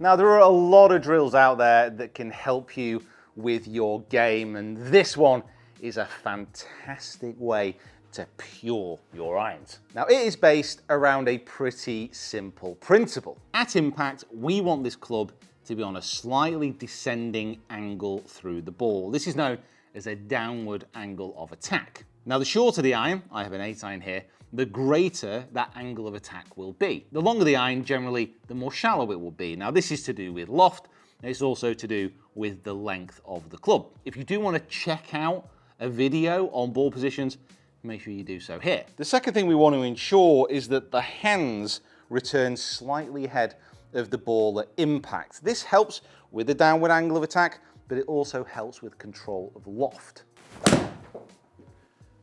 Now, there are a lot of drills out there that can help you with your game, and this one is a fantastic way to pure your irons. Now, it is based around a pretty simple principle. At impact, we want this club to be on a slightly descending angle through the ball. This is known as a downward angle of attack. Now, the shorter the iron, I have an 8 iron here, the greater that angle of attack will be. The longer the iron, generally, the more shallow it will be. Now, this is to do with loft, and it's also to do with the length of the club. If you do want to check out a video on ball positions, make sure you do so here. The second thing we want to ensure is that the hands return slightly ahead of the ball at impact. This helps with the downward angle of attack, but it also helps with control of loft.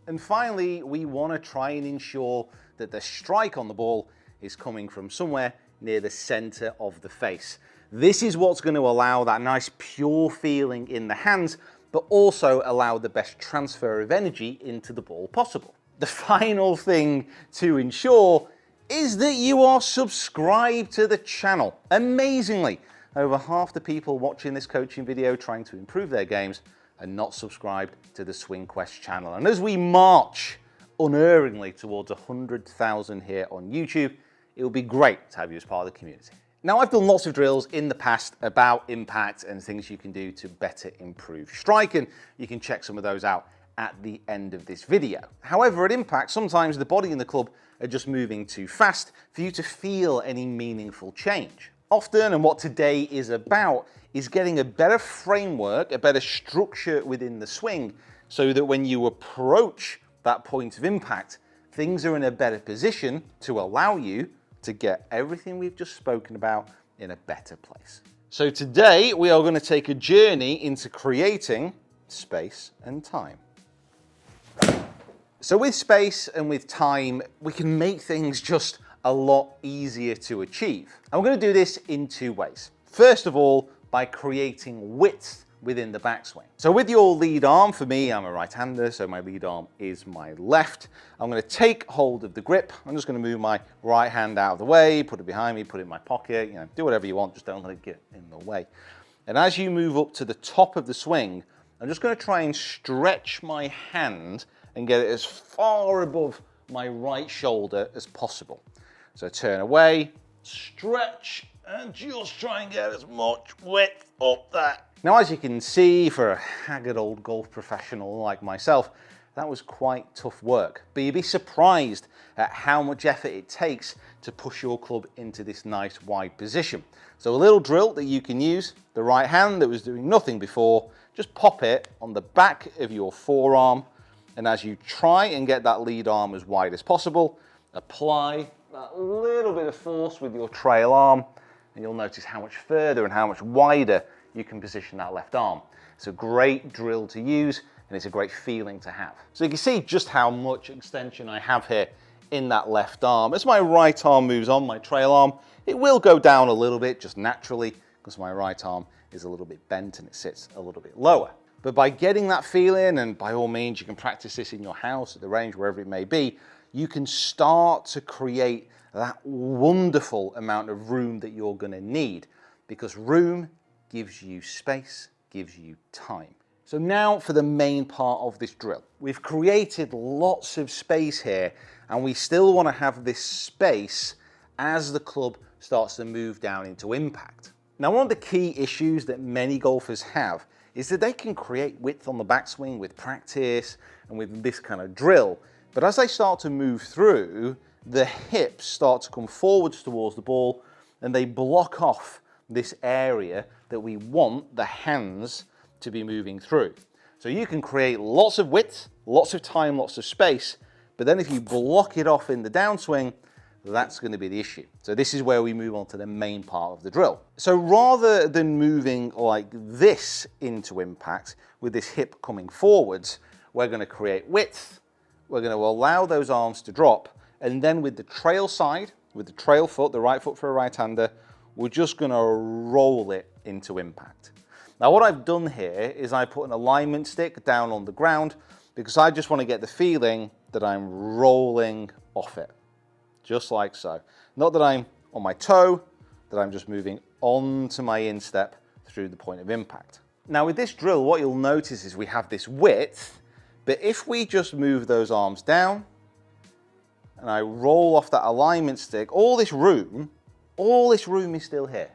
And finally, we want to try and ensure that the strike on the ball is coming from somewhere near the center of the face. This is what's going to allow that nice pure feeling in the hands, but also allow the best transfer of energy into the ball possible. The final thing to ensure is that you are subscribed to the channel. Amazingly, over half the people watching this coaching video trying to improve their games are not subscribed to the Swing Quest channel. And as we march unerringly towards 100,000 here on YouTube, it would be great to have you as part of the community. Now, I've done lots of drills in the past about impact and things you can do to better improve strike, and you can check some of those out at the end of this video. However, at impact, sometimes the body and the club are just moving too fast for you to feel any meaningful change. Often, and what today is about, is getting a better framework, a better structure within the swing, so that when you approach that point of impact, things are in a better position to allow you to get everything we've just spoken about in a better place. So today, we are going to take a journey into creating space and time. So with space and with time, we can make things just a lot easier to achieve. And we're going to do this in two ways. First of all, by creating width within the backswing. So with your lead arm, for me, I'm a right-hander, so my lead arm is my left. I'm going to take hold of the grip. I'm just going to move my right hand out of the way, put it behind me, put it in my pocket, do whatever you want, just don't let it get in the way. And as you move up to the top of the swing, I'm just going to try and stretch my hand and get it as far above my right shoulder as possible. So turn away, stretch, and just try and get as much width up there. Now, as you can see, for a haggard old golf professional like myself, that was quite tough work. But you'd be surprised at how much effort it takes to push your club into this nice wide position. So a little drill that you can use, the right hand that was doing nothing before, just pop it on the back of your forearm. And as you try and get that lead arm as wide as possible, apply that little bit of force with your trail arm, and you'll notice how much further and how much wider you can position that left arm. It's a great drill to use, and it's a great feeling to have. So you can see just how much extension I have here in that left arm. As my right arm moves on, my trail arm, it will go down a little bit just naturally because my right arm is a little bit bent and it sits a little bit lower. But by getting that feeling, and by all means, you can practice this in your house, at the range, wherever it may be, you can start to create that wonderful amount of room that you're going to need, because room gives you space, gives you time. So now for the main part of this drill. We've created lots of space here, and we still want to have this space as the club starts to move down into impact. Now, one of the key issues that many golfers have is that they can create width on the backswing with practice and with this kind of drill, but as they start to move through, the hips start to come forwards towards the ball, and they block off this area that we want the hands to be moving through. So you can create lots of width, lots of time, lots of space, but then if you block it off in the downswing, that's going to be the issue. So this is where we move on to the main part of the drill. So rather than moving like this into impact with this hip coming forwards, we're going to create width, we're going to allow those arms to drop, and then with the trail side, with the trail foot, the right foot for a right-hander, we're just going to roll it into impact. Now what I've done here is I put an alignment stick down on the ground because I just want to get the feeling that I'm rolling off it, just like so. Not that I'm on my toe, that I'm just moving onto my instep through the point of impact. Now with this drill, what you'll notice is we have this width, but if we just move those arms down and I roll off that alignment stick, all this room is still here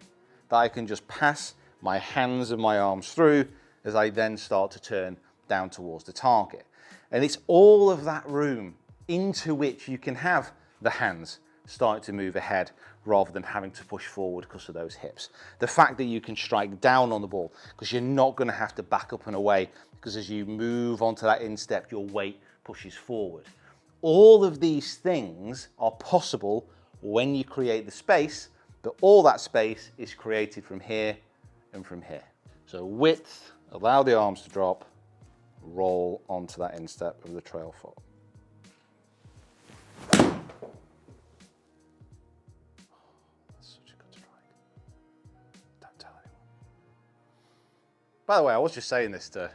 that I can just pass my hands and my arms through as I then start to turn down towards the target. And it's all of that room into which you can have the hands starting to move ahead rather than having to push forward because of those hips. The fact that you can strike down on the ball because you're not going to have to back up and away, because as you move onto that instep, your weight pushes forward. All of these things are possible when you create the space, but all that space is created from here and from here. So width, allow the arms to drop, roll onto that instep of the trail foot. That's such a good strike. Don't tell anyone. By the way, I was just saying this to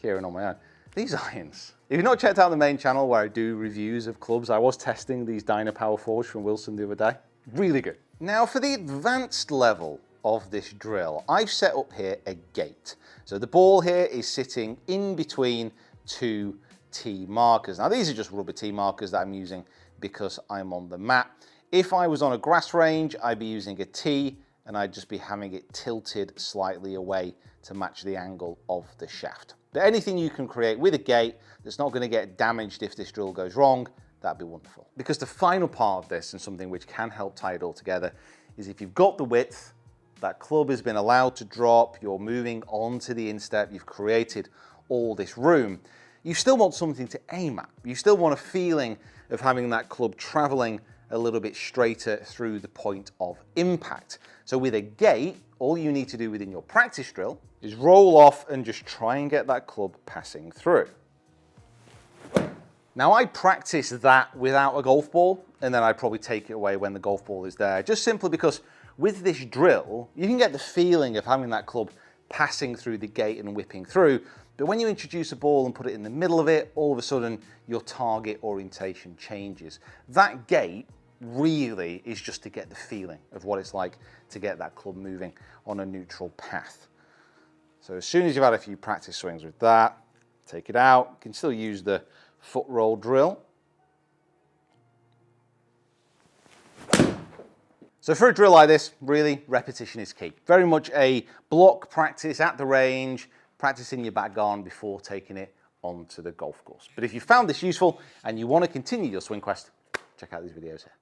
Kieran on my own. These irons, if you've not checked out the main channel where I do reviews of clubs, I was testing these Dynapower 4s from Wilson the other day. Really good. Now for the advanced level of this drill, I've set up here a gate. So the ball here is sitting in between two tee markers. Now these are just rubber tee markers that I'm using because I'm on the mat. If I was on a grass range, I'd be using a tee and I'd just be having it tilted slightly away to match the angle of the shaft. But anything you can create with a gate that's not going to get damaged if this drill goes wrong, that'd be wonderful. Because the final part of this, and something which can help tie it all together, is if you've got the width, that club has been allowed to drop, you're moving onto the instep, you've created all this room, you still want something to aim at. You still want a feeling of having that club traveling a little bit straighter through the point of impact. So with a gate, all you need to do within your practice drill is roll off and just try and get that club passing through. Now I practice that without a golf ball, and then I probably take it away when the golf ball is there, just simply because with this drill, you can get the feeling of having that club passing through the gate and whipping through, but when you introduce a ball and put it in the middle of it, all of a sudden your target orientation changes. That gate really is just to get the feeling of what it's like to get that club moving on a neutral path. So as soon as you've had a few practice swings with that, take it out. You can still use the foot roll drill. So for a drill like this, really, repetition is key. Very much a block practice at the range, practicing your back garden before taking it onto the golf course. But if you found this useful and you want to continue your swing quest, check out these videos here.